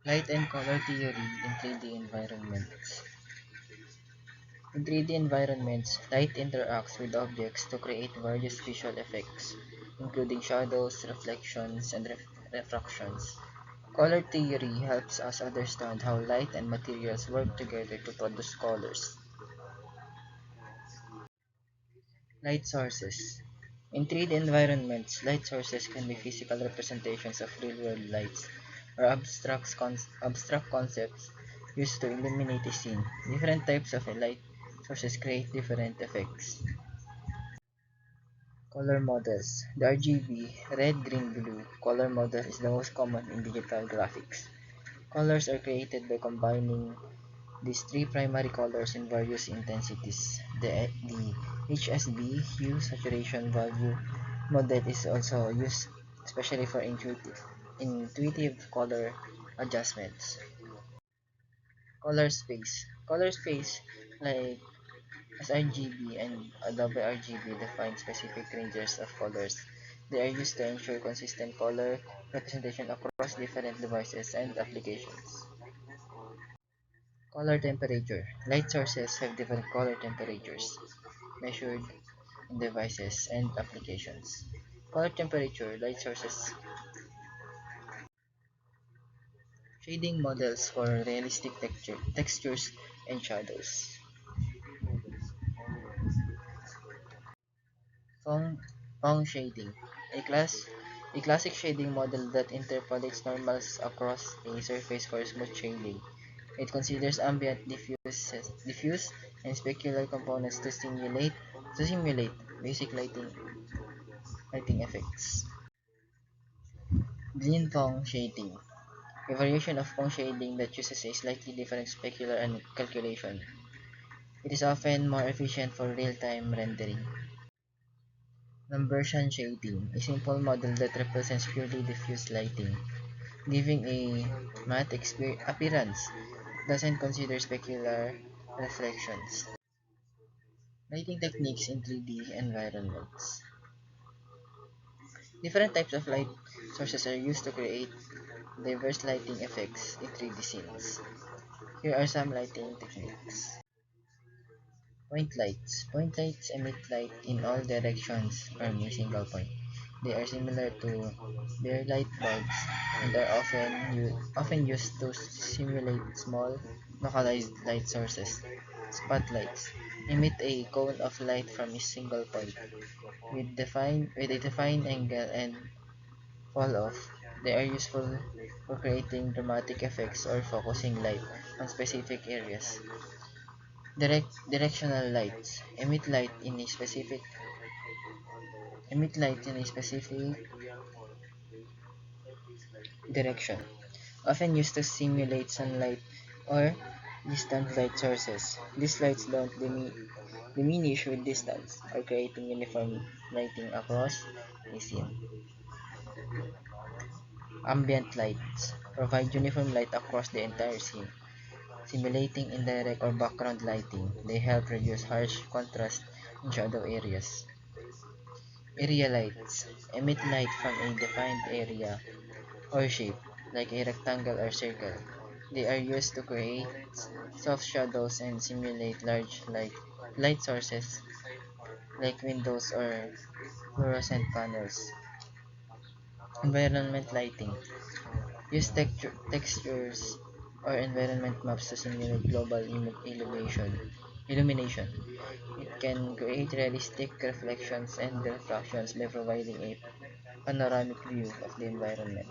Light and color theory in 3D environments. In 3D environments, light interacts with objects to create various visual effects, including shadows, reflections, and refractions. Color theory helps us understand how light and materials work together to produce colors. Light sources. In 3D environments, light sources can be physical representations of real-world lights or abstract concepts used to illuminate a scene. Different types of light sources create different effects. Color models. The RGB, red, green, blue, color model is the most common in digital graphics. Colors are created by combining these three primary colors in various intensities. The HSV, hue saturation value model is also used especially for intuitive color adjustments. Color space. Color space like sRGB and Adobe RGB define specific ranges of colors. They are used to ensure consistent color representation across different devices and applications. Color temperature. Light sources have different color temperatures measured in devices and applications. Color temperature, light sources, shading models for realistic textures and shadows. Fong, Fong shading, a a classic shading model that interpolates normals across a surface for smooth shading. It considers ambient, diffuse, and specular components to simulate basic lighting effects. Glin Fong shading, a variation of Fong shading that uses a slightly different specular and calculation. It is often more efficient for real-time rendering. Lumbertian shading, a simple model that represents purely diffuse lighting, giving a matte appearance. It doesn't consider specular reflections. Lighting techniques in 3D environments. Different types of light sources are used to create diverse lighting effects in 3D scenes. Here are some lighting techniques. Point lights. Point lights emit light in all directions from a single point. They are similar to bare light bulbs and are often used to simulate small localized light sources. Spotlights emit a cone of light from a single point with a defined angle and fall off. They are useful for creating dramatic effects or focusing light on specific areas. Directional lights emit light in a specific direction, often used to simulate sunlight or distant light sources. These lights don't diminish with distance or creating uniform lighting across a scene. Ambient lights provide uniform light across the entire scene, simulating indirect or background lighting. They help reduce harsh contrast in shadow areas. Area lights emit light from a defined area or shape, like a rectangle or circle. They are used to create soft shadows and simulate large light sources like windows or fluorescent panels. Environment lighting use textures or environment maps to simulate global illumination. It can create realistic reflections and refractions by providing a panoramic view of the environment.